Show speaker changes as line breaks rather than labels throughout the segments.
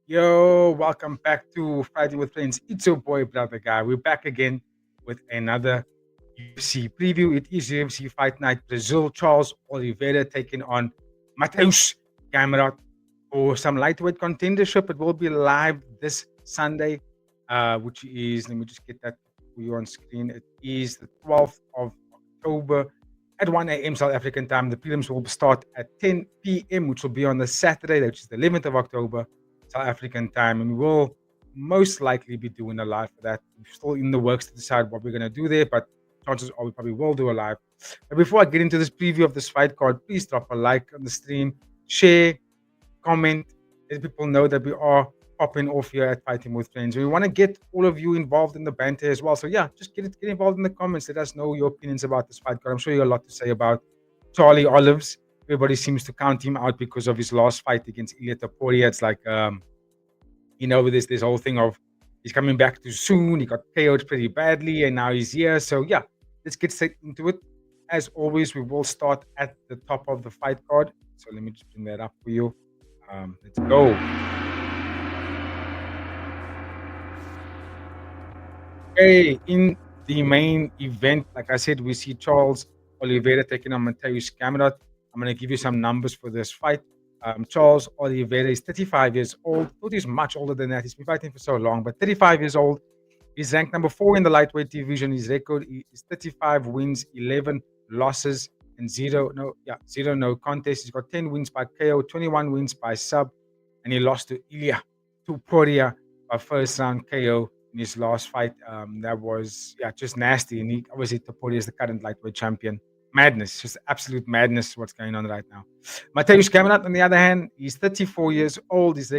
Yo, welcome back to Friday with Friends. It's your boy, Brother Guy. We're back again with another UFC preview. It is UFC Fight Night Brazil. Charles Oliveira taking on Mateusz Gamrot for some lightweight contendership. It will be live this Sunday, which is, let me just get that for you on screen. It is the 12th of October at 1 a.m. South African time. The prelims will start at 10 p.m., which will be on the Saturday, which is the 11th of October. South African time, and we will most likely be doing a live for that. We're still in the works to decide what we're going to do there, but chances are we probably will do a live. But before I get into this preview of this fight card, please drop a like on the stream, share, comment, let people know that we are popping off here at Fighting with Friends. We want to get all of you involved in the banter as well. So yeah, just get involved in the comments. Let us know your opinions about this fight card. I'm sure you have a lot to say about Charlie Olives. Everybody seems to count him out because of his last fight against Ilia Topuria. It's like, this whole thing of he's coming back too soon. He got KO'd pretty badly, and now he's here. So yeah, let's get straight into it. As always, we will start at the top of the fight card. So let me just bring that up for you. Let's go. Okay, in the main event, like I said, we see Charles Oliveira taking on Mateusz Gamrot. I'm going to give you some numbers for this fight. Charles Oliveira is 35 years old. Thought he's much older than that. He's been fighting for so long, but 35 years old. He's ranked number 4 in the lightweight division. His record is 35 wins, 11 losses, and zero no contests. He's got 10 wins by KO, 21 wins by sub, and he lost to Ilia Topuria by first round KO in his last fight. That was just nasty. And he obviously Topuria is the current lightweight champion. Madness, just absolute madness. What's going on right now? Mateusz Gamrot, on the other hand, he's 34 years old. He's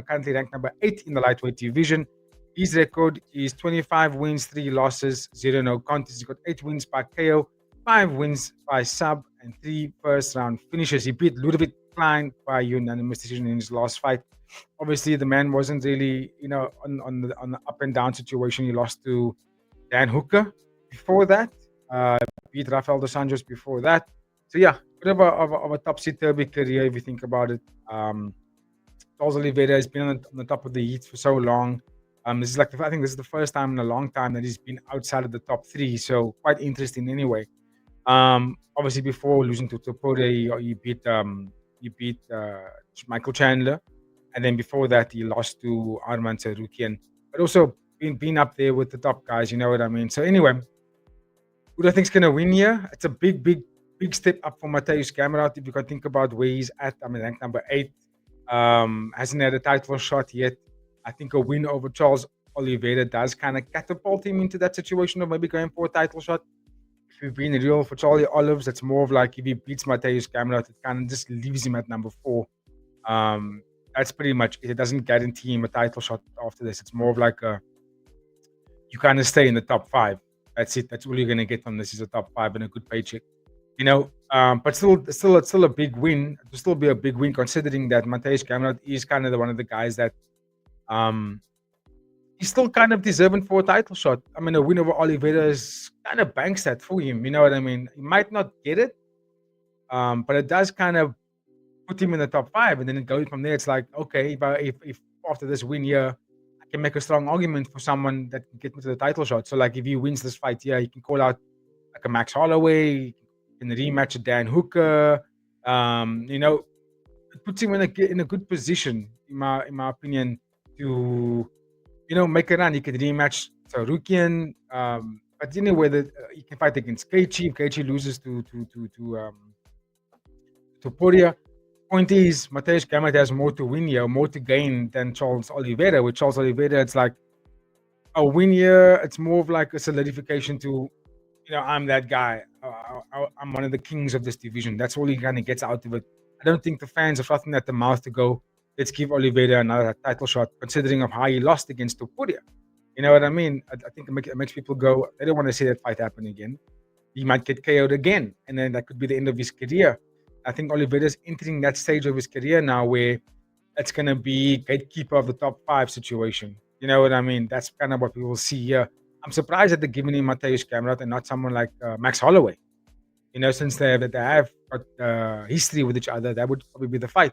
currently ranked number 8 in the lightweight division. His record is 25 wins, 3 losses, 0 no contests. He's got 8 wins by KO, 5 wins by sub, and 3 first-round finishes. He beat Ludwig Klein by unanimous decision in his last fight. Obviously, the man wasn't really, on the up and down situation. He lost to Dan Hooker before that. Beat Rafael dos Anjos before that. So yeah, bit of a topsy-turvy career if you think about it. Charles Oliveira has been on the top of the heat for so long. I think this is the first time in a long time that he's been outside of the top 3. So quite interesting anyway. Obviously before losing to Topuria, he beat Michael Chandler, and then before that he lost to Arman Tsarukyan. But also been up there with the top guys. You know what I mean? So anyway. Who do I think is going to win here? It's a big step up for Mateusz Gamrot. If you can think about where he's at, ranked number 8. Hasn't had a title shot yet. I think a win over Charles Oliveira does kind of catapult him into that situation of maybe going for a title shot. If you've been real for Charlie Olives, it's more of like if he beats Mateusz Gamrot, it kind of just leaves him at number 4. That's pretty much it. It doesn't guarantee him a title shot after this. It's more of like you kind of stay in the top 5. That's it. That's all you're going to get from this is a top 5 and a good paycheck. But still a big win. It will still be a big win considering that Mateusz Gamrot is kind of one of the guys that he's still kind of deserving for a title shot. A win over Oliveira is kind of banks that for him. You know what I mean? He might not get it, but it does kind of put him in the top 5, and then it goes from there. It's like, okay, but if after this win here, can make a strong argument for someone that can get into the title shot. So, like, if he wins this fight, he can call out like a Max Holloway, he can rematch a Dan Hooker. It puts him in a good position, in my opinion, to make a run. He could rematch Tsarukyan, but anyway, he can fight against Gaethje. If Gaethje loses to Topuria. Point is, Mateusz Gamrot has more to win here, more to gain than Charles Oliveira. With Charles Oliveira, it's like a win here. It's more of like a solidification to, I'm that guy. I'm one of the kings of this division. That's all he kind of gets out of it. I don't think the fans are frothing at the mouth to go, let's give Oliveira another title shot, considering of how he lost against Topuria. You know what I mean? I think it makes people go, they don't want to see that fight happen again. He might get KO'd again, and then that could be the end of his career. I think Oliveira's entering that stage of his career now where it's going to be gatekeeper of the top 5 situation. You know what I mean? That's kind of what we will see here. I'm surprised that they're giving him Mateusz Gamrot and not someone like Max Holloway. Since they have got history with each other, that would probably be the fight.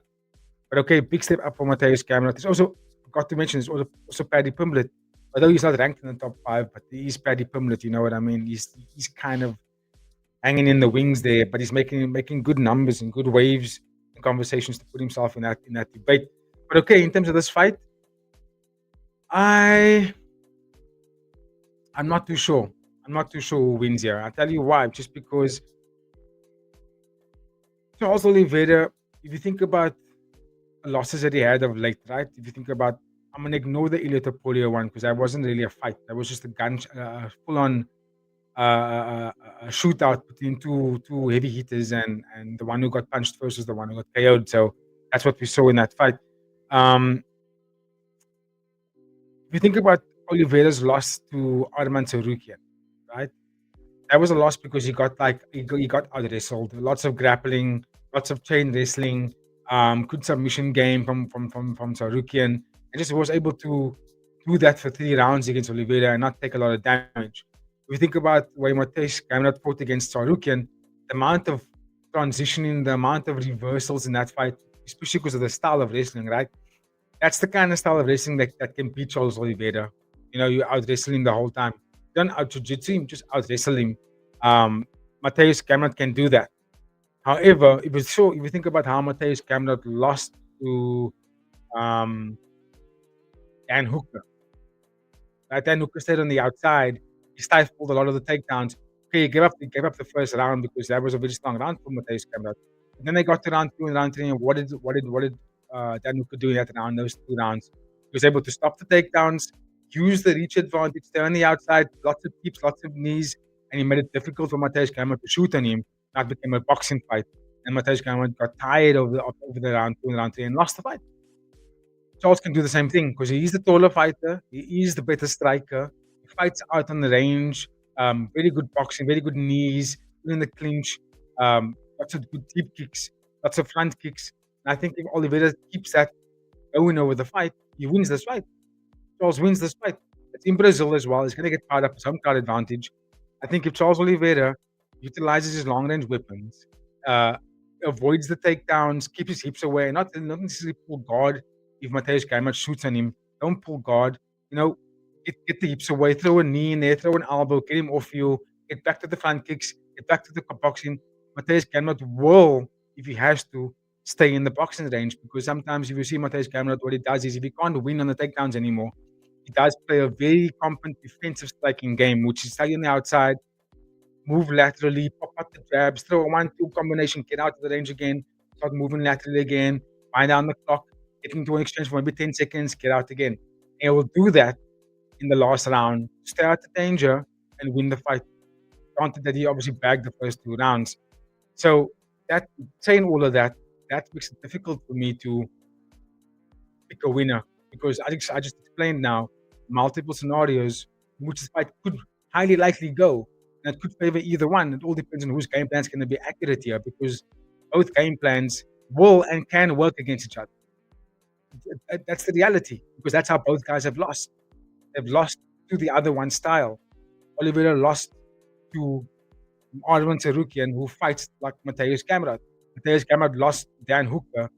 But okay, big step up for Mateusz Gamrot. He's also forgot to mention is also Paddy Pimblett. Although he's not ranked in the top 5, but he's Paddy Pimblett. You know what I mean? He's kind of hanging in the wings there, but he's making good numbers and good waves and conversations to put himself in that debate. But okay, in terms of this fight, I I'm not too sure. I'm not too sure who wins here. I'll tell you why. Just because Charles Oliveira, if you think about the losses that he had of late, right? If you think about, I'm gonna ignore the Elliot Polio one because that wasn't really a fight. That was just a full on a shootout between two heavy hitters, and the one who got punched first was the one who got KO'd. So that's what we saw in that fight. Um, if you think about Oliveira's loss to Arman Tsarukyan, right? That was a loss because he got out wrestled. Lots of grappling, lots of chain wrestling, good submission game from Tsarukyan, and just was able to do that for 3 rounds against Oliveira and not take a lot of damage. If you think about the way Mateusz Gamrot fought against Tsarukyan, the amount of transitioning, the amount of reversals in that fight, especially because of the style of wrestling, right? That's the kind of style of wrestling that can beat Charles Oliveira. You know, you out wrestle him the whole time. You don't out jiu-jitsu him, just out wrestle him. Mateusz Gamrot can do that. However, if you think about how Mateusz Gamrot lost to um, Dan Hooker, right? Dan Hooker stayed on the outside. He stifled a lot of the takedowns. Okay, he gave up the first round because that was a very strong round for Mateusz Gamrot. Then they got to round 2 and round 3, and what did Dan Hooker do in that round? Those 2 rounds, he was able to stop the takedowns, use the reach advantage, stay on the outside, lots of keeps, lots of knees, and he made it difficult for Mateusz Gamrot to shoot on him. That became a boxing fight, and Mateusz Gamrot got tired over the round 2 and round 3 and lost the fight. Charles can do the same thing because he's the taller fighter. He is the better striker. He fights out on the range. Very good boxing, very good knees, in the clinch. Lots of good deep kicks, lots of front kicks. And I think if Oliveira keeps that going over the fight, he wins this fight. Charles wins this fight. It's in Brazil as well. He's going to get fired up with some crowd advantage. I think if Charles Oliveira utilizes his long range weapons, uh, avoids the takedowns, keeps his hips away, not necessarily pull guard. If Mateusz Gamrot shoots on him, don't pull guard. You know, get the hips away, throw a knee in there, throw an elbow, get him off you, get back to the front kicks, get back to the boxing. Mateusz Gamrot will, if he has to, stay in the boxing range because sometimes if you see Mateusz Gamrot, what he does is if he can't win on the takedowns anymore, he does play a very competent defensive striking game, which is stay on the outside, move laterally, pop out the jabs, throw a 1-2 combination, get out of the range again, start moving laterally again, wind down the clock, get into an exchange for maybe 10 seconds, get out again. And he will do that in the last round, stay out of danger, and win the fight. Granted that he obviously bagged the first 2 rounds. So that saying all of that, that makes it difficult for me to pick a winner because I just explained now multiple scenarios in which the fight could highly likely go. And it could favor either one. It all depends on whose game plan is going to be accurate here because both game plans will and can work against each other. That's the reality because that's how both guys have lost. They've lost to the other one style. Oliveira lost to Arman Tsarukyan, who fights like Mateusz Gamrot. Mateusz Gamrot lost Dan Hooker,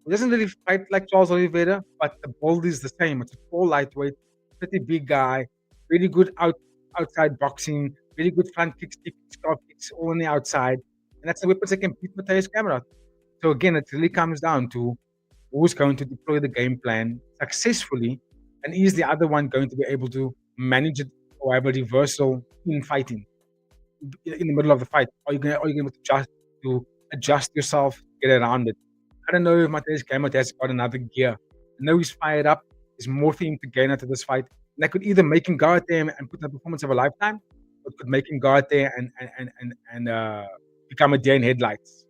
he doesn't really fight like Charles Oliveira, but the build is the same. It's a tall lightweight, pretty big guy, really good outside boxing, really good front kicks, deep kicks, calf kicks, all on the outside. And that's the weapons that can beat Mateusz Gamrot. So again, it really comes down to who's going to deploy the game plan successfully, and is the other one going to be able to manage it or have a reversal in fighting in the middle of the fight? Are you going to adjust yourself, get around it? I don't know if Mateusz Gamrot has got another gear. I know he's fired up. There's more for him to gain out of this fight. And that could either make him go out there and put the performance of a lifetime, or it could make him go out there and become a deer in headlights,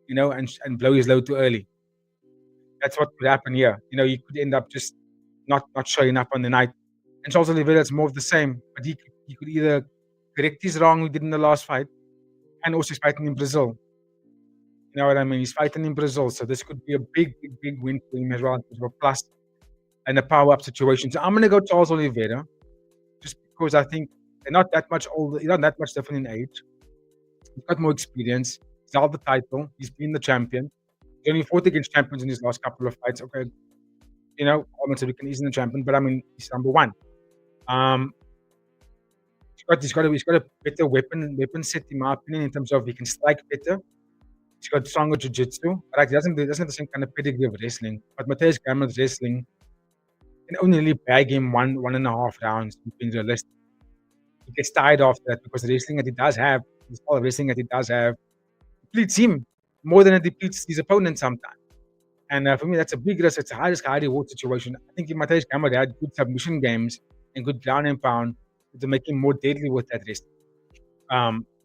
and blow his load too early. That's what could happen here. You could end up just not showing up on the night. And Charles Oliveira is more of the same, but he could either correct his wrong he did in the last fight, and also he's fighting in Brazil. You know what I mean? He's fighting in Brazil, so this could be a big, big, big win for him as well, in terms of a plus and a power up situation. So I'm gonna go Charles Oliveira, just because I think they're not that much older, they're not that much different in age. He's got more experience. He's held the title. He's been the champion. He only fought against champions in his last couple of fights. Okay, Almost we can easily the champion, but I mean he's number one. Um, he's got a better weapon set in my opinion in terms of he can strike better. He's got stronger jiu-jitsu. Right, he doesn't have the same kind of pedigree of wrestling. But Mateusz Gamrot's wrestling can only really bag him one and a half rounds. Being realistic, he gets tired after that because the wrestling that he does have, the style of wrestling that he does have, depletes him more than it depletes his opponent sometimes. And for me, that's a big risk. It's a high risk, high reward situation. I think if Mateusz Gamrot had good submission games and good ground and pound to make him more deadly with that wrestling.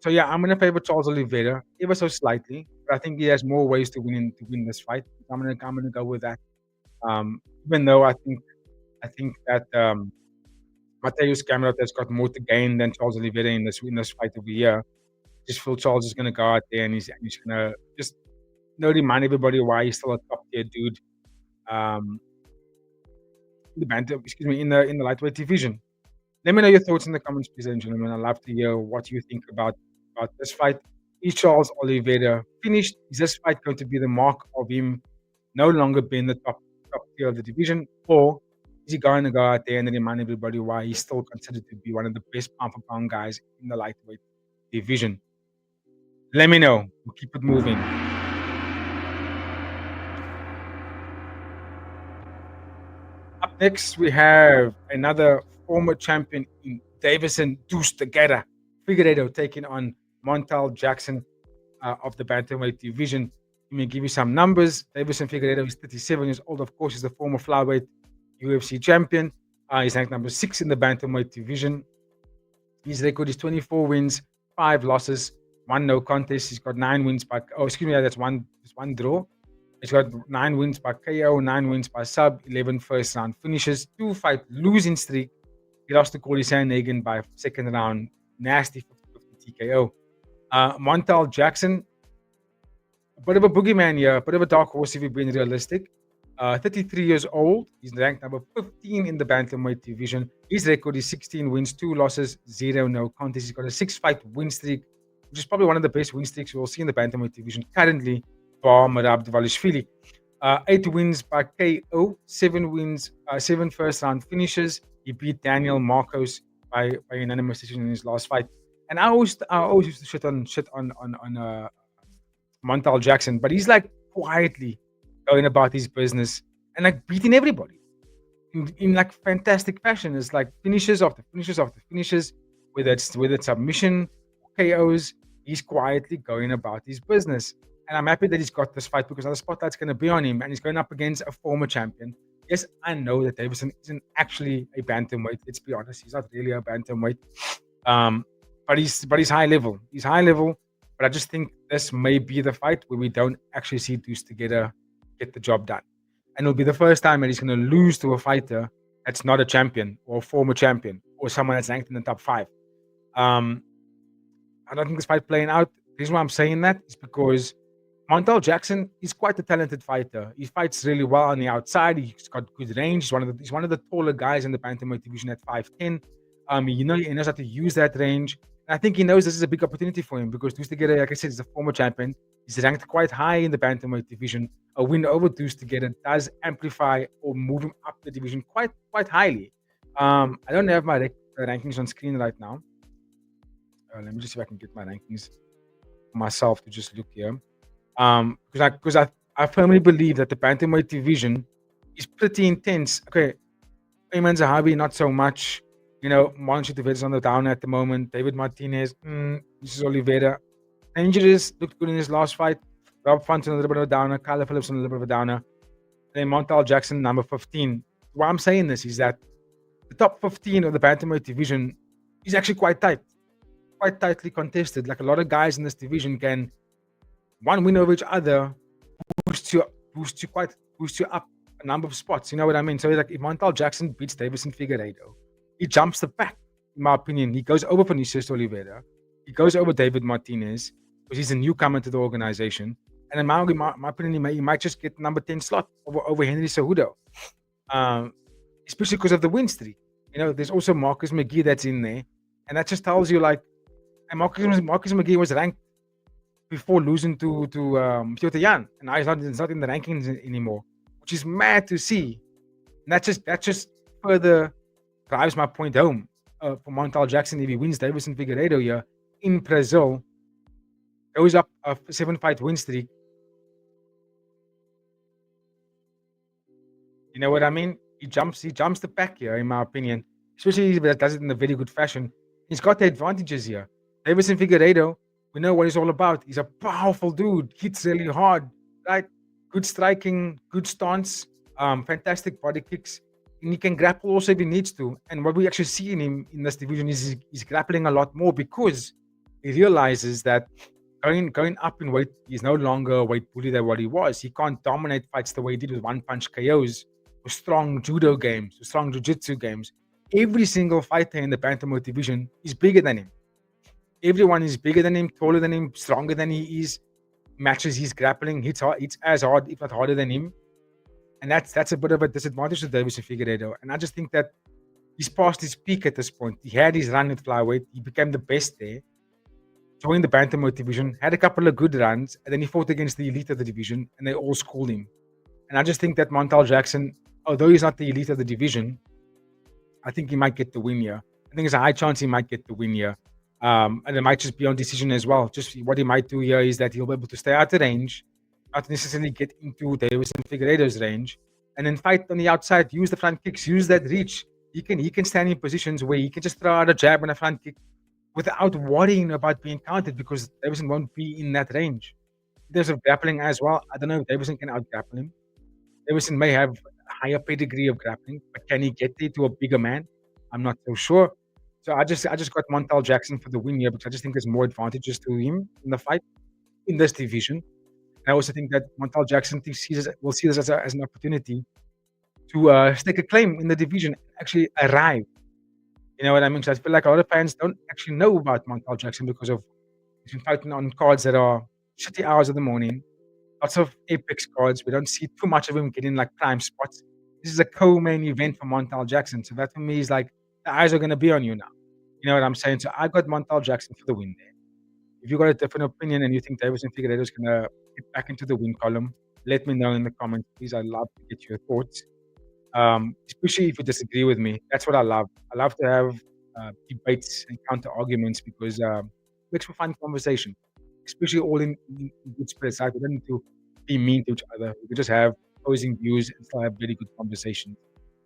So yeah, I'm gonna favor Charles Oliveira ever so slightly, but I think he has more ways to win this fight. I'm gonna go with that. Even though I think that Mateusz Gamrot has got more to gain than Charles Oliveira in this fight over here. Just feel Charles is gonna go out there and he's gonna just remind everybody why he's still a top tier dude. Um, in the bantam, excuse me, in the lightweight division. Let me know your thoughts in the comments, please, and gentlemen. I'd love to hear what you think about this fight. Is Charles Oliveira finished? Is this fight going to be the mark of him no longer being the top tier of the division, or is he going to go out there and remind everybody why he's still considered to be one of the best pound for pound guys in the lightweight division? Let me know. We'll keep it moving. Up next, we have another former champion in Davison Deuce Together. Figueiredo taking on Montel Jackson of the bantamweight division. Let me give you some numbers. Davison Figueiredo is 37 years old. Of course, he's the former flyweight UFC champion. He's ranked number 6 in the bantamweight division. His record is 24 wins, 5 losses, 1 no contest. He's got 9 wins by. Oh, excuse me, that's one draw. He's got 9 wins by KO, 9 wins by sub, 11 first round finishes, 2 fight losing streak. He lost to Corey Sandhagen by second round, nasty 50-50 TKO. Montel Jackson, a bit of a boogeyman here, a bit of a dark horse if you're being realistic. 33 years old. He's ranked number 15 in the bantamweight division. His record is 16 wins, 2 losses, 0 no contest. He's got a 6-fight win streak, which is probably one of the best win streaks we'll see in the bantamweight division currently. Bar Merab Dvalishvili. 8 wins by KO, 7 first round finishes. He beat Daniel Marcos by unanimous decision in his last fight. And I always used to shit on Montel Jackson, but he's like quietly going about his business and like beating everybody in like fantastic fashion. It's like finishes after finishes after finishes, whether it's submission, KOs. He's quietly going about his business. And I'm happy that he's got this fight because the spotlight's going to be on him and he's going up against a former champion. Yes, I know that Davison isn't actually a bantamweight. Let's be honest, he's not really a bantamweight. But he's high level. He's high level. But I just think this may be the fight where we don't actually see Deuce Together get the job done. And it'll be the first time that he's going to lose to a fighter that's not a champion or a former champion or someone that's ranked in the top 5. I don't think this fight playing out. The reason why I'm saying that is because Montel Jackson is quite a talented fighter. He fights really well on the outside. He's got good range. He's one of the taller guys in the bantamweight division at 5'10". He knows how to use that range. And I think he knows this is a big opportunity for him because Deuce Together, like I said, is a former champion. He's ranked quite high in the bantamweight division. A win over Deuce Together does amplify or move him up the division quite highly. I don't have my rankings on screen right now. Let me just see if I can get my rankings for myself to just look here. Because I firmly believe that the bantamweight division is pretty intense. Okay, Ayman Zahabi not so much. Marlon Chitavet's on the down at the moment. David Martinez, this is Oliveira. Dangerous, looked good in his last fight. Rob Font on a little bit of a downer. Kyler Phillips on a little bit of a downer. And then Montel Jackson, number 15. Why I'm saying this is that the top 15 of the bantamweight division is actually quite tight. Quite tightly contested. Like a lot of guys in this division can one win over each other boost you up a number of spots. You know what I mean? So like if Montel Jackson beats Davison Figueiredo, he jumps the pack, in my opinion. He goes over Vinicius Oliveira. He goes over David Martinez because he's a newcomer to the organization. And in my opinion, he might just get number 10 slot over Henry Cejudo, especially because of the win streak. There's also Marcus McGee that's in there, and that just tells you like, and Marcus McGee was ranked before losing to Piotr Jan, and now he's not in the rankings anymore, which is mad to see. And that just further drives my point home. For Montel Jackson, if he wins Davison Figueiredo here in Brazil, goes up a 7-fight win streak. You know what I mean? He jumps the pack here, in my opinion. Especially if he does it in a very good fashion. He's got the advantages here. Davison Figueiredo, we know what he's all about. He's a powerful dude, hits really hard, right? Good striking, good stance, fantastic body kicks. And he can grapple also if he needs to. And what we actually see in him in this division is he's grappling a lot more because he realizes that going up in weight, he's no longer a weight bully than what he was. He can't dominate fights the way he did with one punch KOs, with strong judo games, with strong jiu-jitsu games. Every single fighter in the bantamweight division is bigger than him. Everyone is bigger than him, taller than him, stronger than he is. Matches he's grappling, hits hard, it's as hard, if not harder than him. And that's a bit of a disadvantage to Davison Figueiredo. And I just think that he's past his peak at this point. He had his run at flyweight. He became the best there. Joined the bantamweight division, had a couple of good runs, and then he fought against the elite of the division, and they all schooled him. And I just think that Montel Jackson, although he's not the elite of the division, I think he might get the win here. I think there's a high chance he might get the win here. And it might just be on decision as well. Just what he might do here is that he'll be able to stay out of range, not necessarily get into Davison Figueiredo's range, and then fight on the outside, use the front kicks, use that reach. He can stand in positions where he can just throw out a jab and a front kick without worrying about being counted because Davison won't be in that range. In terms of grappling as well, I don't know if Davison can out grapple him. Davison may have a higher pedigree of grappling, but can he get there to a bigger man? I'm not so sure. So I just got Montel Jackson for the win here because I just think there's more advantages to him in the fight in this division. I also think that Montel Jackson will see this as an opportunity to stake a claim in the division, actually arrive. You know what I mean? So I feel like a lot of fans don't actually know about Montel Jackson because of he's been fighting on cards that are shitty hours of the morning, lots of apex cards. We don't see too much of him getting like prime spots. This is a co-main event for Montel Jackson. So that for me is like the eyes are gonna be on you now. You know what I'm saying? So I got Montel Jackson for the win there. If you got a different opinion and you think Davison Figueiredo is gonna get back into the win column, let me know in the comments, please. I'd love to get your thoughts. Especially if you disagree with me. That's what I love. I love to have debates and counter arguments because it makes for fun conversation, especially all in good spirits. Right? We don't need to be mean to each other. We can just have opposing views and still have very good conversations.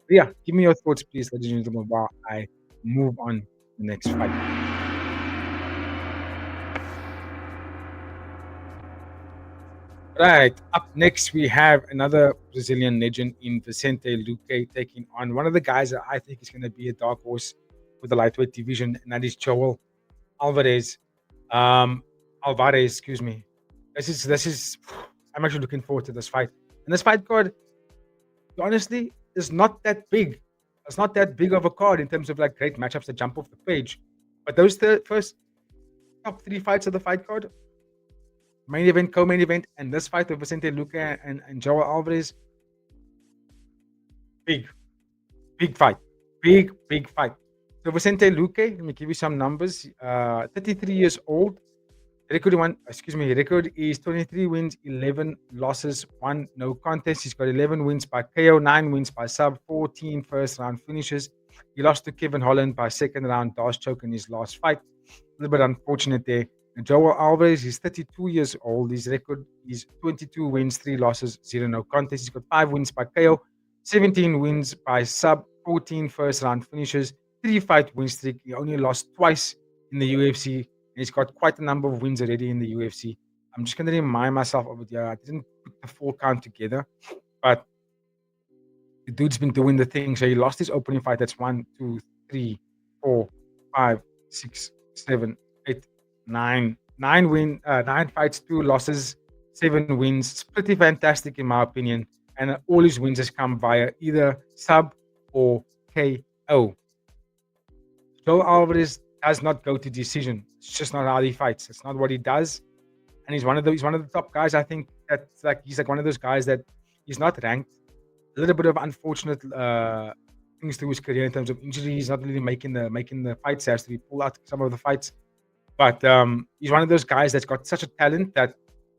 But yeah, give me your thoughts, please, ladies and gentlemen, while I move on to the next fight. Right. Up next, we have another Brazilian legend in Vicente Luque taking on one of the guys that I think is going to be a dark horse for the lightweight division, and that is Joel Alvarez. Um, Alvarez, excuse me. This is. I'm actually looking forward to this fight. And this fight card, honestly, is not that big. It's not that big of a card in terms of like great matchups that jump off the page. But those first top three fights of the fight card, main event, co-main event, and this fight with Vicente Luque and Joel Alvarez, big, big fight. Big fight. So Vicente Luque, let me give you some numbers. 33 years old. Record is 23 wins, 11 losses, 1 no contest. He's got 11 wins by KO, 9 wins by sub, 14 first round finishes. He lost to Kevin Holland by second round Darce choke in his last fight. A little bit unfortunate there. And Joel Alvarez is 32 years old. His record is 22 wins, 3 losses, 0 no contest. He's got 5 wins by KO, 17 wins by sub, 14 first round finishes, 3 fight win streak. He only lost twice in the UFC. And he's got quite a number of wins already in the UFC. I'm just going to remind myself of it. Yeah, I didn't put the full count together, but the dude's been doing the thing. So he lost his opening fight. That's 1, 2, 3, 4, 5, 6, 7, 8, 9. 9 fights, 2 losses, 7 wins. It's pretty fantastic in my opinion. And all his wins has come via either sub or KO. Joe Alvarez does not go to decision. It's just not how he fights. It's not what he does. And he's one of the top guys. I think that's like he's like one of those guys that he's not ranked. A little bit of unfortunate things to his career in terms of injury. He's not really making the fights. He has to be pulled out some of the fights. But he's one of those guys that's got such a talent that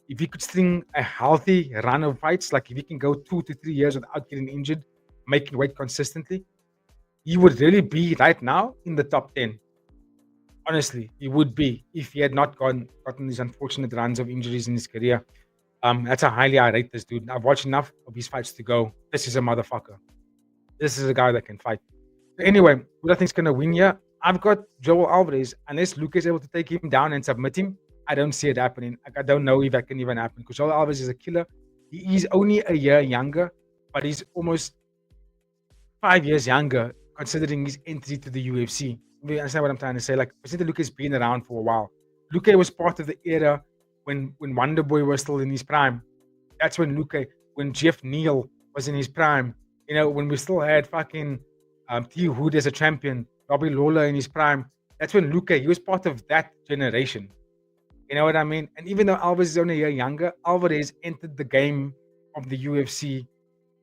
if he could string a healthy run of fights, like if he can go 2 to 3 years without getting injured, making weight consistently, he would really be right now in the top 10. Honestly, he would be if he had not gotten these unfortunate runs of injuries in his career. That's how highly I rate this dude. I've watched enough of his fights to go. This is a motherfucker. This is a guy that can fight. Anyway, who I think is going to win here? I've got Joel Alvarez. Unless Luke is able to take him down and submit him, I don't see it happening. I don't know if that can even happen because Joel Alvarez is a killer. He is only a year younger, but he's almost 5 years younger considering his entry to the UFC. You understand what I'm trying to say? Like, Vicente Luque has been around for a while. Luque was part of the era when Wonder Boy was still in his prime. That's when Jeff Neal was in his prime. When we still had fucking T. Hood as a champion, Robbie Lawler in his prime. That's when Luque, he was part of that generation. You know what I mean? And even though Alvarez is only a year younger, Alvarez entered the game of the UFC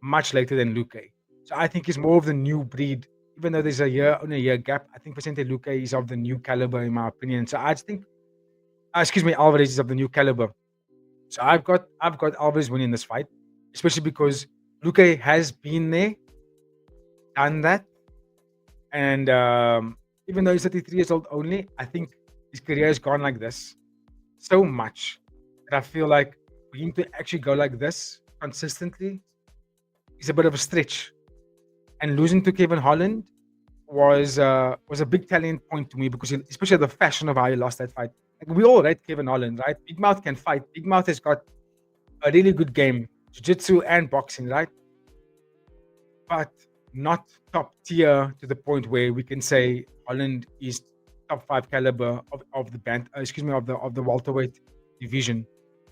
much later than Luque. So I think he's more of the new breed. Even though there's only a year gap, I think Vicente Luque is of the new caliber, in my opinion. So I just think, Alvarez is of the new caliber. So I've got Alvarez winning this fight, especially because Luque has been there, done that, and even though he's 33 years old only, I think his career has gone like this so much that I feel like for him to actually go like this consistently is a bit of a stretch. And losing to Kevin Holland was a big telling point to me because especially the fashion of how he lost that fight. Like, we all rate Kevin Holland, right? Big Mouth can fight. Big Mouth has got a really good game, jiu-jitsu and boxing, right? But not top tier to the point where we can say Holland is top 5 caliber of the welterweight division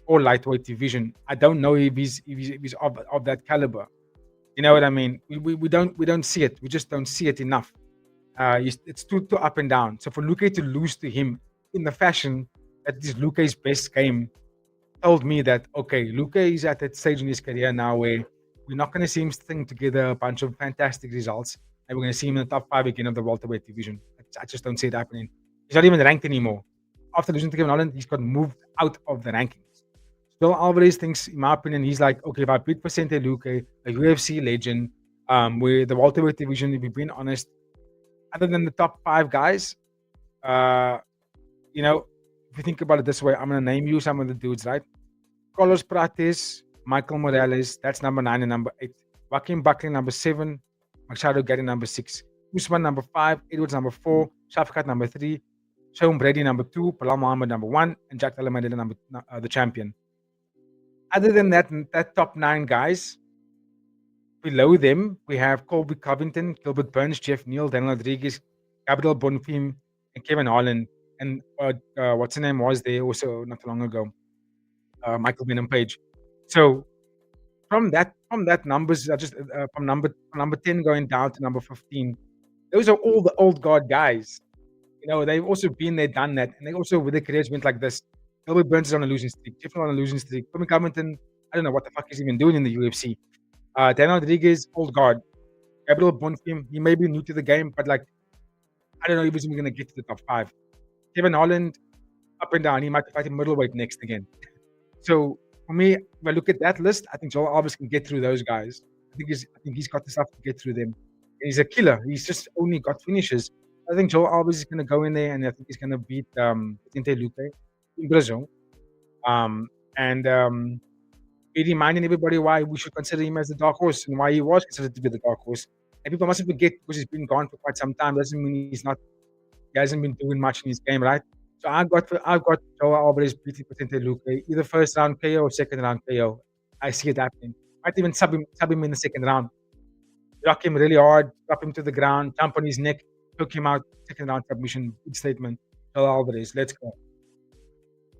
or lightweight division. I don't know if he's of that caliber. You know what I mean? We don't see it. We just don't see it enough. It's too up and down. So for Luque to lose to him in the fashion that is Luque's best game told me that, okay, Luque is at that stage in his career now where we're not going to see him string together a bunch of fantastic results and we're going to see him in the top 5 again of the welterweight division. I just don't see it happening. He's not even ranked anymore. After losing to Kevin Holland, he's got moved out of the rankings. Joel Alvarez thinks, in my opinion, he's like, okay, if I beat Vicente Luque, a UFC legend, where the welterweight division, if we're being honest, other than the top 5 guys, if you think about it this way, I'm going to name you some of the dudes, right? Carlos Prates, Michael Morales, that's number 9 and number 8. Joaquin Buckley, number 7. Machado Gatti, number 6. Usman, number 5. Edwards, number 4. Shafkat, number 3. Sean Brady, number 2. Bilal Muhammad, number 1. And Jack Della Maddalena, the champion. Other than that top 9 guys, below them, we have Colby Covington, Gilbert Burns, Jeff Neal, Daniel Rodriguez, Gabriel Bonfim, and Kevin Holland. And what's his name was there also not too long ago, Michael Venom Page. So from that numbers, just from number 10 going down to number 15, those are all the old guard guys. They've also been there, done that, and they also with their careers went like this. Gilbert Burns is on a losing streak. Jeff Neal on a losing streak. Colby Covington, I don't know what the fuck he's even doing in the UFC. Daniel Rodriguez, old guard. Gabriel Bonfim, he may be new to the game, but like, I don't know if he's even going to get to the top 5. Kevin Holland, up and down. He might be fighting middleweight next again. So for me, if I look at that list, I think Joel Alvarez can get through those guys. I think he's got the stuff to get through them. And he's a killer. He's just only got finishes. I think Joel Alvarez is going to go in there, and I think he's going to beat Vicente Luque in Brazil. Be reminding everybody why we should consider him as the dark horse and why he was considered to be the dark horse. And people mustn't forget because he's been gone for quite some time doesn't mean he hasn't been doing much in his game, right? So I've got Joel Alvarez beating Vicente Luque, either first round KO or second round KO. I see it happening. Might even sub him in the second round. Rock him really hard, drop him to the ground, jump on his neck, choke him out, second round submission. Big statement. Joel Alvarez, let's go.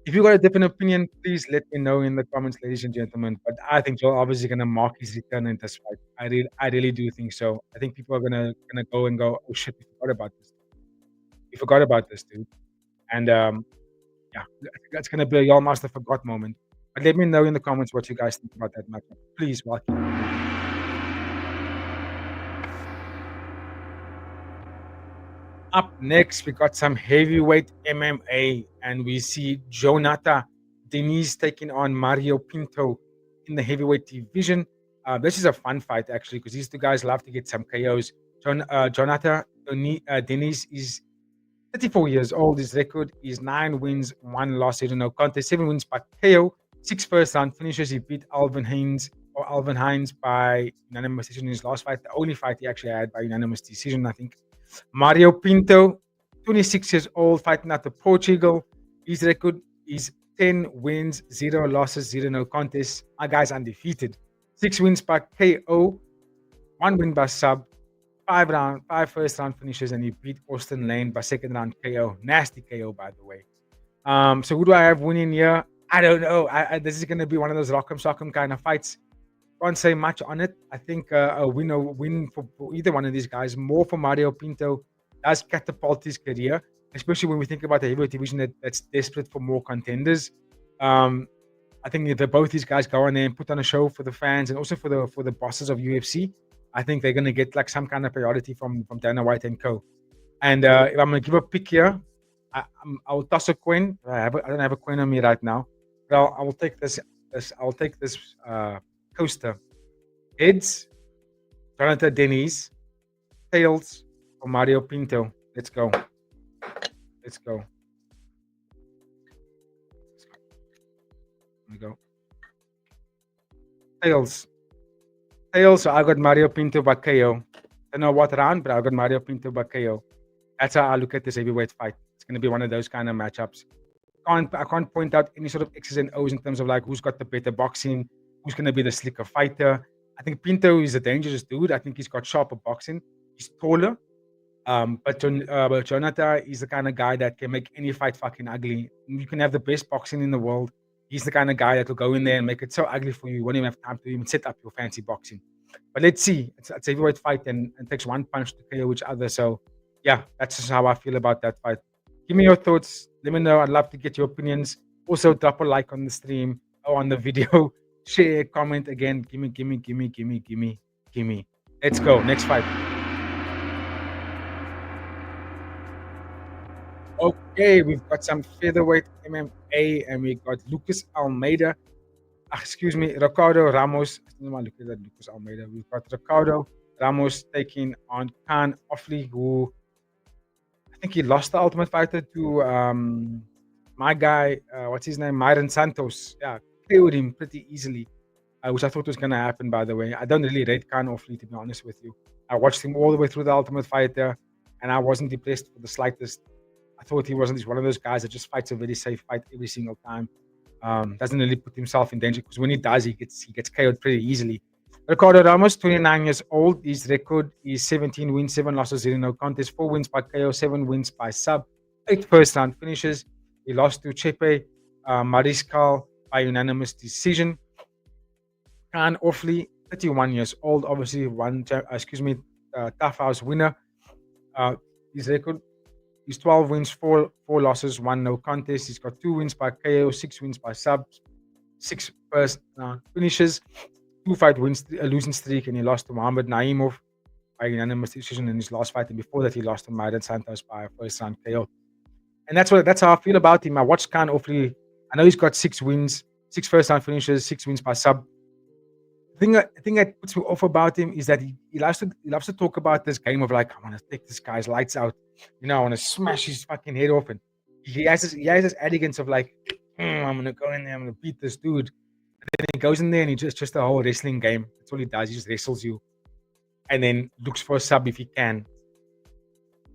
If you got a different opinion, please let me know in the comments, ladies and gentlemen. But I think Joel Alvarez is gonna mark his return in this fight. I really do think so. I think people are gonna go, oh shit, we forgot about this. We forgot about this, dude. And that's gonna be a y'all must have forgot moment. But let me know in the comments what you guys think about that matchup. Please, welcome. Up next, we got some heavyweight MMA, and we see Jonata Denise taking on Mario Pinto in the heavyweight division. This is a fun fight actually because these two guys love to get some KOs. Jonathan Dennis is 34 years old. His record is 9 wins, 1 loss, 0 no contest, 7 wins by KO, 6 first round finishes. He beat Alvin Hines by unanimous decision in his last fight. The only fight he actually had by unanimous decision, I think. Mario Pinto, 26 years old, fighting out of Portugal. His record is 10 wins, 0 losses, 0 no contests. My guy's undefeated. 6 wins by KO, 1 win by sub, 5 first round finishes, and he beat Austin Lane by second round KO. Nasty KO, by the way. So who do I have winning here? I don't know. This is going to be one of those rock'em sock'em kind of fights. Can't say much on it. I think a win for either one of these guys. More for Mario Pinto does catapult his career, especially when we think about the heavyweight division that's desperate for more contenders. I think if both these guys go in there and put on a show for the fans and also for the bosses of UFC, I think they're going to get like some kind of priority from Dana White and co. And if I'm going to give a pick here, I'll toss a coin. I don't have a coin on me right now, but I will take this. I'll take this coaster. Heads, Jonathan Dennis. Tails, for Mario Pinto. Let's go. Let's go. Here we go. Tails. So I got Mario Pinto by KO. I don't know what round, but I got Mario Pinto by KO. That's how I look at this heavyweight fight. It's going to be one of those kind of matchups. I can't point out any sort of X's and O's in terms of like who's got the better boxing, who's going to be the slicker fighter. I think Pinto is a dangerous dude. I think he's got sharper boxing. He's taller. But Jonathan is the kind of guy that can make any fight fucking ugly. You can have the best boxing in the world. He's the kind of guy that will go in there and make it so ugly for you. You won't even have time to even set up your fancy boxing. But let's see. It's a heavyweight fight and it takes one punch to KO each other. So, yeah, that's just how I feel about that fight. Give me your thoughts. Let me know. I'd love to get your opinions. Also, drop a like on the stream or on the video. Share, comment again. Gimme. Let's go. Next fight. Okay, we've got some featherweight MMA and we got Lucas Almeida. Ricardo Ramos. I don't know why I look at that Lucas Almeida. We've got Ricardo Ramos taking on Khan Offley, who I think he lost the Ultimate Fighter to my guy, what's his name? Myron Santos. Yeah, cleared him pretty easily, which I thought was going to happen, by the way. I don't really rate Khan Offley, to be honest with you. I watched him all the way through the Ultimate Fighter and I wasn't impressed for the slightest. I thought he's one of those guys that just fights a very safe fight every single time. Doesn't really put himself in danger because when he does, he gets KO'd pretty easily. Ricardo Ramos, 29 years old. His record is 17 wins, 7 losses, 0 no contest, 4 wins by KO, 7 wins by sub, 8 first round finishes. He lost to Chepe Mariscal by unanimous decision. Khan Offley, 31 years old, obviously Tough House winner. His record is 12 wins, 4 losses, 1 no contest. He's got 2 wins by KO, 6 wins by sub, 6 first round finishes, 2 fight wins, a losing streak, and he lost to Muhammad Naimov by unanimous decision in his last fight. And before that, he lost to Myron Santos by a first round KO. And that's how I feel about him. I watched Khan Offley. I know he's got 6 wins, 6 first round finishes, 6 wins by sub. The thing that puts me off about him is that he loves to talk about this game of like, I want to take this guy's lights out, I want to smash his fucking head off, and he has this arrogance of like, I'm gonna go in there, I'm gonna beat this dude, and then he goes in there and he just a whole wrestling game. That's all he does. He just wrestles you, and then looks for a sub if he can.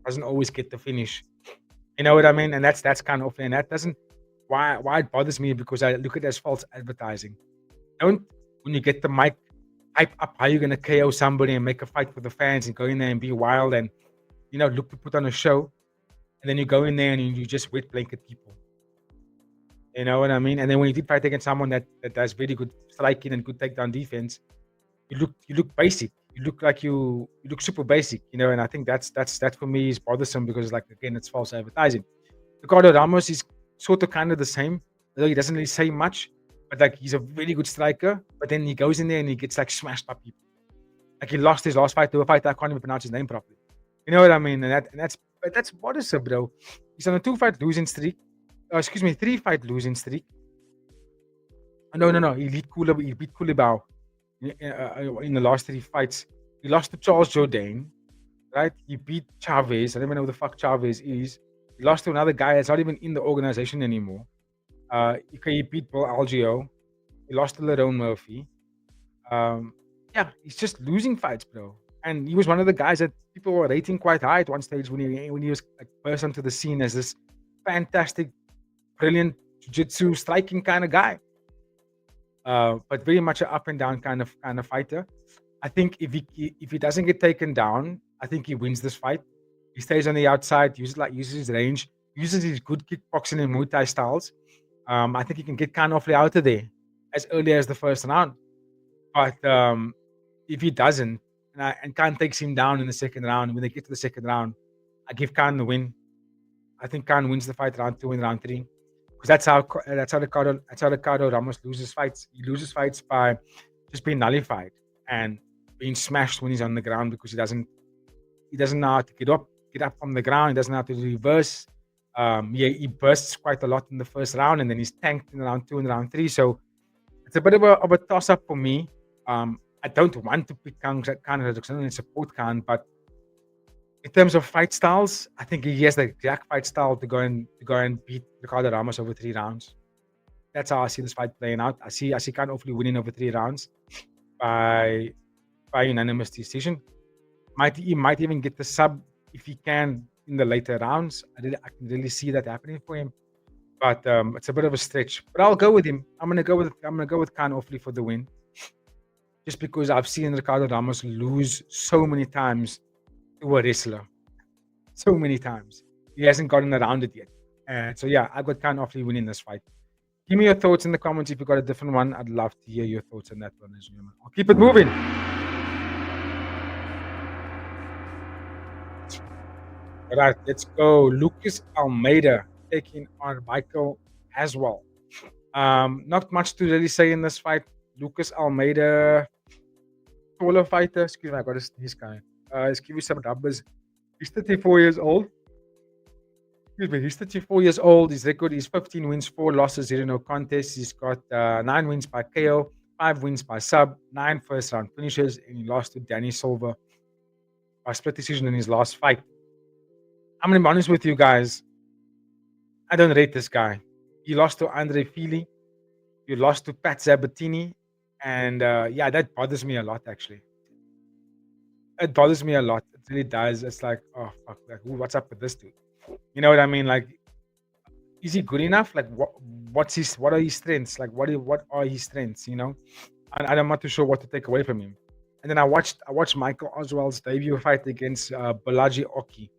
Doesn't always get the finish. You know what I mean? And that's kind of, and that doesn't why it bothers me, because I look at it as false advertising. Don't, when you get the mic, hype up how you're going to KO somebody and make a fight for the fans and go in there and be wild and, look to put on a show. And then you go in there and you just wet blanket people. You know what I mean? And then when you did fight against someone that does very good striking and good takedown defense, you look basic. You look like you look super basic, and I think that for me is bothersome, because like, again, it's false advertising. Ricardo Ramos is sort of kind of the same, although he doesn't really say much. But like, he's a really good striker, but then he goes in there and he gets like smashed by people. Like, he lost his last fight to a fighter, I can't even pronounce his name properly. You know what I mean? And that's bothersome, bro. He's on a 2-fight losing streak. 3-fight losing streak. No. He beat Kulibao. in the last 3 fights. He lost to Charles Jourdain, right? He beat Chavez. I don't even know who the fuck Chavez is. He lost to another guy that's not even in the organization anymore. He beat Bill Algeo. He lost to Lerone Murphy. Yeah, he's just losing fights, bro. And he was one of the guys that people were rating quite high at one stage when he was like burst onto the scene as this fantastic, brilliant jiu-jitsu striking kind of guy. But very much an up and down kind of fighter. I think if he doesn't get taken down, I think he wins this fight. He stays on the outside, uses his range, uses his good kickboxing and Muay Thai styles. I think he can get kind of out of there as early as the first round. But if he doesn't, and Khan takes him down in the second round, when they get to the second round, I give Khan the win. I think Khan wins the fight round 2 and round 3, because that's how Ricardo Ramos loses fights. He loses fights by just being nullified and being smashed when he's on the ground, because he doesn't know how to get up from the ground. He doesn't know how to reverse. He bursts quite a lot in the first round, and then he's tanked in round 2 and round 3. So it's a bit of a toss up for me. I don't want to pick Khan and support Khan, but in terms of fight styles, I think he has the exact fight style to go and beat Ricardo Ramos over 3 rounds. That's how I see this fight playing out. I see Khan hopefully winning over 3 rounds by unanimous decision. He might even get the sub if he can in the later rounds. I can really see that happening for him, but it's a bit of a stretch. But I'll go with him. I'm gonna go with Khan hopefully for the win, just because I've seen Ricardo Ramos lose so many times to a wrestler. So many times. He hasn't gotten around it yet. So yeah, I've got Khan hopefully winning this fight. Give me your thoughts in the comments if you got a different one. I'd love to hear your thoughts on that one as well. I'll keep it moving. All right, let's go. Lucas Almeida taking on Michael Aswell. Not much to really say in this fight. Lucas Almeida, taller fighter. Excuse me, I got his guy. Let's give you some numbers. He's 34 years old. Excuse me, he's 34 years old. His record is 15 wins, 4 losses, 0 no contests. He's got 9 wins by KO, 5 wins by sub, 9 first round finishes, and he lost to Danny Silva by split decision in his last fight. I'm going to be honest with you guys. I don't rate this guy. He lost to Andre Fili. He lost to Pat Sabatini. And yeah, that bothers me a lot, actually. It bothers me a lot. It really does. It's like, oh, fuck. Like, what's up with this dude? You know what I mean? Like, is he good enough? Like, what are his strengths? Like, what are his strengths, you know? And I'm not too sure what to take away from him. And then I watched Michael Oswald's debut fight against Balaji Oki.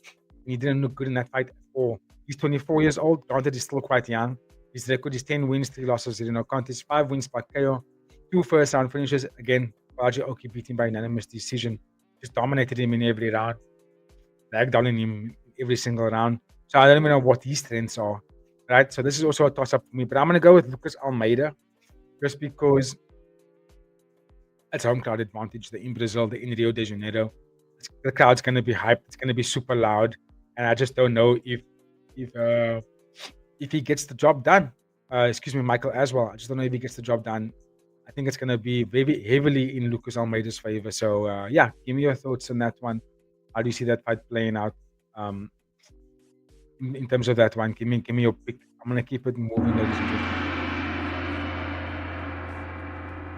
He didn't look good in that fight at all. He's 24 years old. Granted, he's still quite young. His record is 10 wins, 3 losses, 0 no contest, 5 wins by KO, 2 first round finishes. Again, Balaji Oki beat him by unanimous decision. Just dominated him in every round. Ragdolling him every single round. So I don't even know what his strengths are. Right? So this is also a toss-up for me. But I'm going to go with Lucas Almeida. Just because it's home crowd advantage. They're in Brazil. They're in Rio de Janeiro. The crowd's going to be hyped. It's going to be super loud. And I just don't know if he gets the job done. Excuse me, Michael as well. I just don't know if he gets the job done. I think it's going to be very heavily in Lucas Almeida's favor. So yeah, give me your thoughts on that one. How do you see that fight playing out? In terms of that one, give me your pick. I'm going to keep it moving, ladies and gentlemen.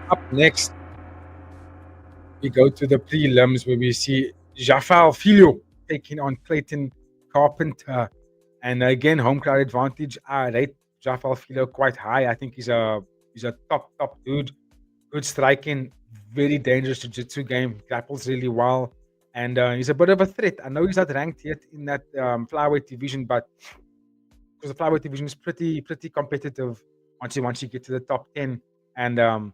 Up next, we go to the prelims where we see Jafal Filho taking on Clayton Carpenter. And again, home crowd advantage. I rate Jafal Filho quite high. I think he's a top dude. Good striking, very dangerous jiu-jitsu game. Grapples really well. And he's a bit of a threat. I know he's not ranked yet in that flyweight division, but because the flyweight division is pretty competitive once you get to the top 10. And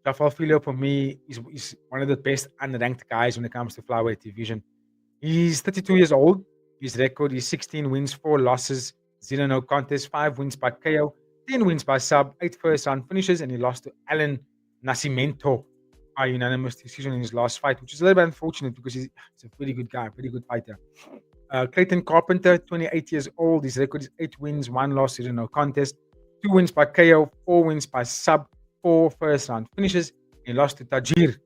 Jafal Filho, for me, is one of the best unranked guys when it comes to flyweight division. He's 32 years old. His record is 16 wins, 4 losses, 0 no contest, 5 wins by KO, 10 wins by sub, 8 first round finishes, and he lost to Alan Nascimento by unanimous decision in his last fight, which is a little bit unfortunate because he's a very good guy, very good fighter. Clayton Carpenter, 28 years old. His record is 8 wins, 1 loss, 0 no contest, 2 wins by KO, 4 wins by sub, 4 first round finishes, He lost to Tajir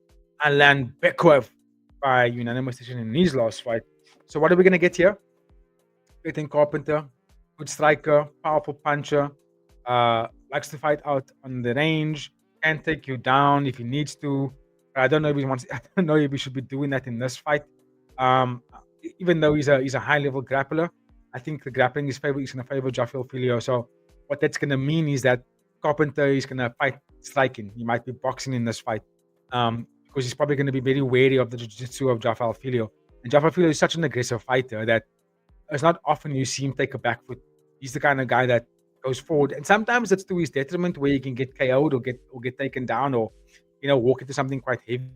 Alan Bekwev by unanimous decision in his last fight. So what are we gonna get here? Clayton Carpenter, good striker, powerful puncher, likes to fight out on the range, can take you down if he needs to. I don't know if he wants. I don't know if he should be doing that in this fight. Um, Even though he's a high level grappler, I think the grappling is favor is going to favor Jafel Filio. So what that's going to mean is that Carpenter is going to fight striking. He might be boxing in this fight, because he's probably going to be very wary of the jiu-jitsu of Jafel Filio. And Jafel Filio is such an aggressive fighter that it's not often you see him take a back foot. He's the kind of guy that goes forward, and sometimes it's to his detriment, where he can get KO'd or get taken down, or walk into something quite heavy.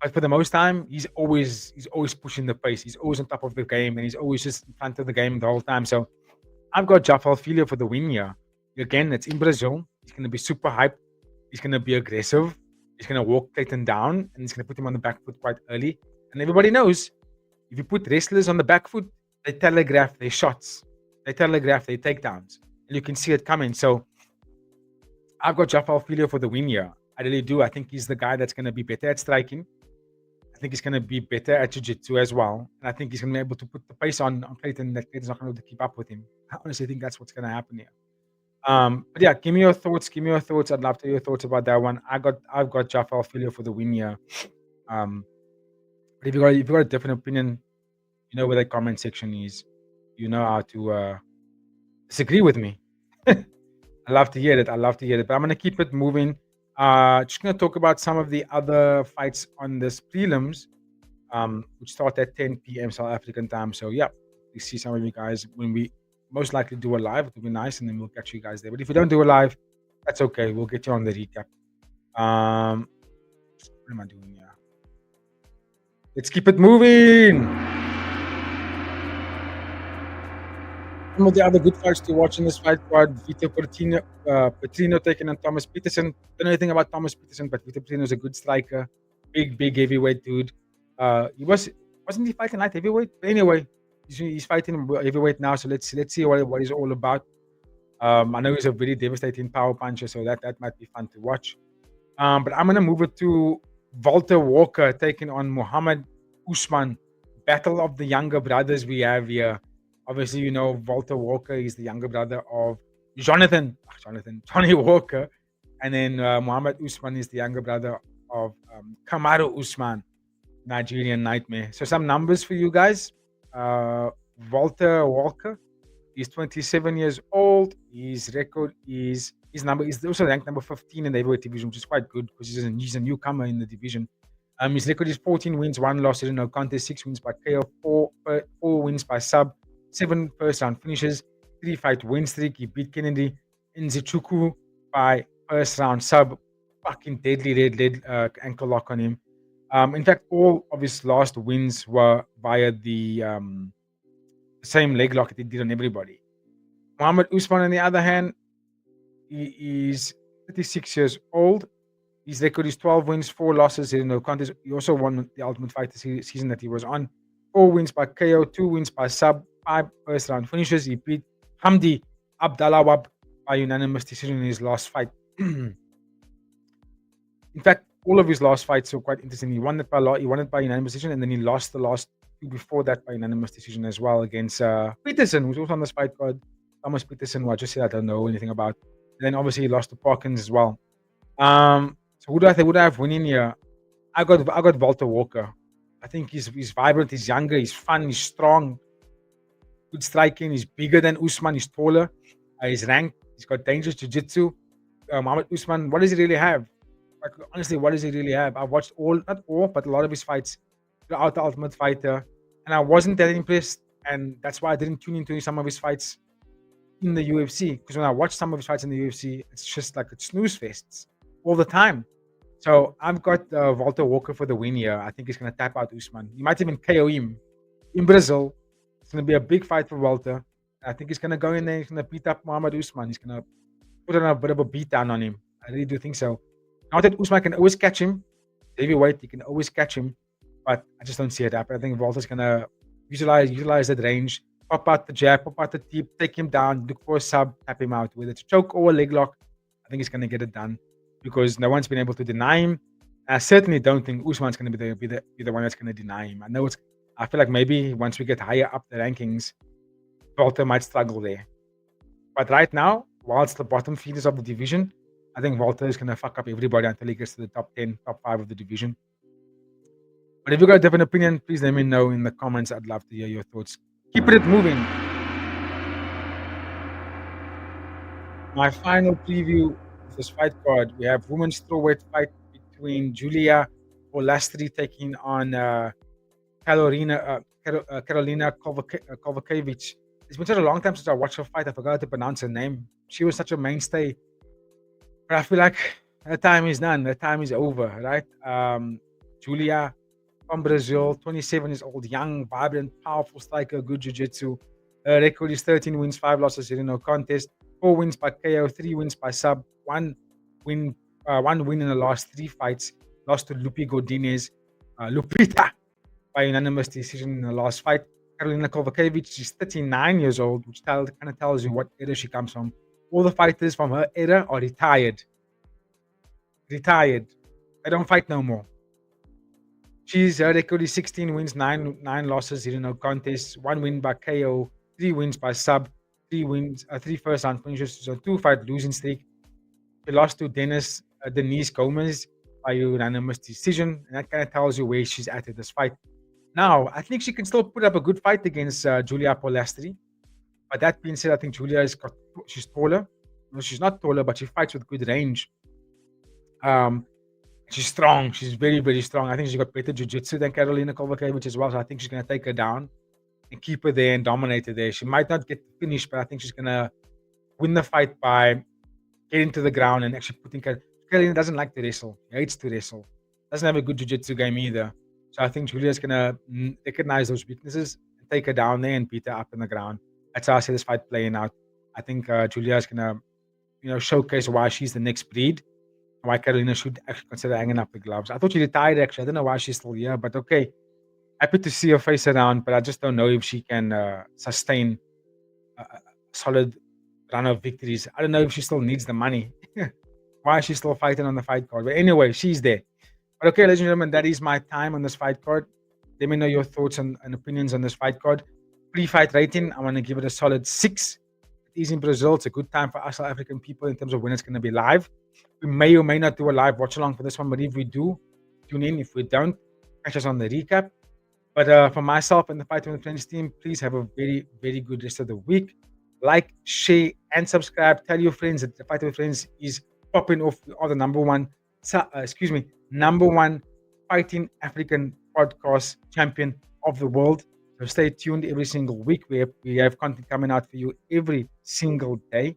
But for the most time, he's always pushing the pace. He's always on top of the game, and he's always just in front of the game the whole time. So I've got Jafal Filho for the win here. Again, it's in Brazil. He's going to be super hyped. He's going to be aggressive. He's going to walk Clayton down, and he's going to put him on the back foot quite early. And everybody knows, if you put wrestlers on the back foot, they telegraph their shots. They telegraph their takedowns. And you can see it coming. So I've got Jafal Filho for the win here. I really do. I think he's the guy that's going to be better at striking. I think he's going to be better at jiu-jitsu as well. And I think he's going to be able to put the pace on Clayton, that Clayton's not going to be able to keep up with him. I honestly think that's what's going to happen here. But yeah, give me your thoughts. I'd love to hear your thoughts about that one. I've got Jafal Filho for the win here. But if you got a different opinion, you know where the comment section is. You know how to disagree with me. I love to hear it. But I'm gonna keep it moving. Just gonna talk about some of the other fights on this prelims, which start at 10 p.m. South African time. So yeah, we see some of you guys when we most likely do a live. It'll be nice, and then we'll catch you guys there. But if we don't do a live, that's okay. We'll get you on the recap. What am I doing here? Let's keep it moving. Some of the other good fights to watch in this fight card: Vito Petrino taking on Thomas Peterson. Don't know anything about Thomas Peterson, but Vito Petrino is a good striker, big heavyweight dude. Wasn't he fighting light heavyweight? But anyway, he's fighting heavyweight now. So let's see what he's all about. I know he's a very devastating power puncher, so that might be fun to watch. But I'm gonna move it to Walter Walker taking on Muhammad Usman. Battle of the younger brothers we have here. Obviously, you know, Walter Walker is the younger brother of Johnny Walker. And then Muhammad Usman is the younger brother of Kamaru Usman, Nigerian Nightmare. So some numbers for you guys. Walter Walker is 27 years old. His number is also ranked number 15 in the heavyweight division, which is quite good because he's a newcomer in the division. His record is 14 wins, 1 loss, no contest, 6 wins by KO, 4 wins by sub, 7 first-round finishes, 3-fight win streak. He beat Kennedy Nzechukwu by first-round sub. Fucking deadly red ankle lock on him. In fact, all of his last wins were via the same leg lock that he did on everybody. Muhammad Usman, on the other hand, he is 36 years old. His record is 12 wins, 4 losses, no contest. He also won the Ultimate Fighter season that he was on. 4 wins by KO, 2 wins by sub, 5 first-round finishes. He beat Hamdi Abdalawab by unanimous decision in his last fight. In fact, all of his last fights were quite interesting. He won it by unanimous decision, and then he lost the last 2 before that by unanimous decision as well against Peterson, who's also on this fight card. Thomas Peterson, who I just said I don't know anything about. And then obviously he lost to Parkins as well. So who do I have winning here? I got Walter Walker. I think he's vibrant, he's younger, he's fun, he's strong, good striking. He's bigger than Usman, he's taller, he's ranked, he's got dangerous jiu-jitsu. Muhammad Usman, what does he really have? Like, honestly, what does he really have? I've watched not all, but a lot of his fights throughout the Ultimate Fighter, and I wasn't that impressed, and that's why I didn't tune into some of his fights in the UFC, because when I watch some of his fights in the UFC, it's just like it's snooze fests all the time. So I've got Walter Walker for the win here. I think he's going to tap out Usman. He might even KO him in Brazil. It's going to be a big fight for Walter. I think he's going to go in there. He's going to beat up Muhammad Usman. He's going to put on a bit of a beat down on him. I really do think so. Not that Usman can always catch him. Heavyweight, he can always catch him. But I just don't see it happen. I think Walter's going to utilize that range, pop out the jab, pop out the deep, take him down, look for a sub, tap him out. Whether it's a choke or a leg lock, I think he's going to get it done, because no one's been able to deny him. I certainly don't think Usman's going to be the one that's going to deny him. I feel like maybe once we get higher up the rankings, Walter might struggle there. But right now, whilst the bottom feeders of the division, I think Walter is going to fuck up everybody until he gets to the top 10, top 5 of the division. But if you got a different opinion, please let me know in the comments. I'd love to hear your thoughts. Keep it moving. My final preview of this fight card, we have women's strawweight fight between Julia Polastri taking on Carolina Kovacevic. It's been such a long time since I watched her fight. I forgot to pronounce her name. She was such a mainstay, but I feel like her time is done. Her time is over, right? Julia from Brazil, 27 years old, young, vibrant, powerful striker, good jiu-jitsu. Her record is 13 wins, 5 losses, no contest. 4 wins by KO, 3 wins by sub, win, one win in the last 3 fights. Lost to Lupita by unanimous decision in the last fight. Carolina Kovacevic, she's 39 years old, which kind of tells you what era she comes from. All the fighters from her era are retired. Retired. They don't fight no more. Her record is 16 wins, 9 losses, no contests, 1 win by KO, 3 wins by sub, 3 first round finishes, so 2-fight losing streak. She lost to Denise Gomez by unanimous decision, and that kind of tells you where she's at this fight. Now, I think she can still put up a good fight against Julia Polastri. But that being said, I think she's taller. No, she's not taller, but she fights with good range. She's strong. She's very, very strong. I think she's got better jiu-jitsu than Carolina Kovacevic as well. So I think she's going to take her down and keep her there and dominate her there. She might not get the finish, but I think she's going to win the fight by getting to the ground and actually putting Carolina doesn't like to wrestle. She hates to wrestle. Doesn't have a good jiu-jitsu game either. So I think Julia's going to recognize those weaknesses and take her down there and beat her up in the ground. That's how I see this fight playing out. I think Julia's going to, showcase why she's the next breed. Why Carolina should actually consider hanging up the gloves. I thought she retired, actually. I don't know why she's still here, but okay. Happy to see her face around, but I just don't know if she can sustain a solid run of victories. I don't know if she still needs the money. Why is she still fighting on the fight card? But anyway, she's there. But okay, ladies and gentlemen, that is my time on this fight card. Let me know your thoughts and opinions on this fight card. Pre-fight rating, I want to give it a solid 6. It is in Brazil. It's a good time for us South African people in terms of when it's going to be live. We may or may not do a live watch along for this one, but if we do, tune in. If we don't, catch us on the recap. But for myself and the Fight with Friends team, please have a very, very good rest of the week. Like, share, and subscribe. Tell your friends that the Fight with Friends is popping off all the number one fighting African podcast champion of the world. So stay tuned every single week. We have content coming out for you every single day.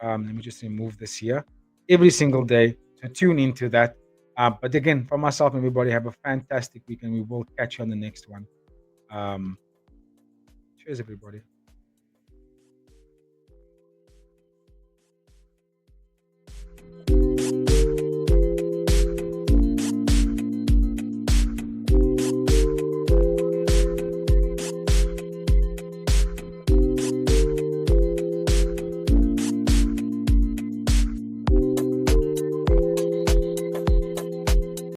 Let me just remove this here. Every single day. So tune into that. But again, for myself and everybody, have a fantastic week, and we will catch you on the next one. Cheers, everybody.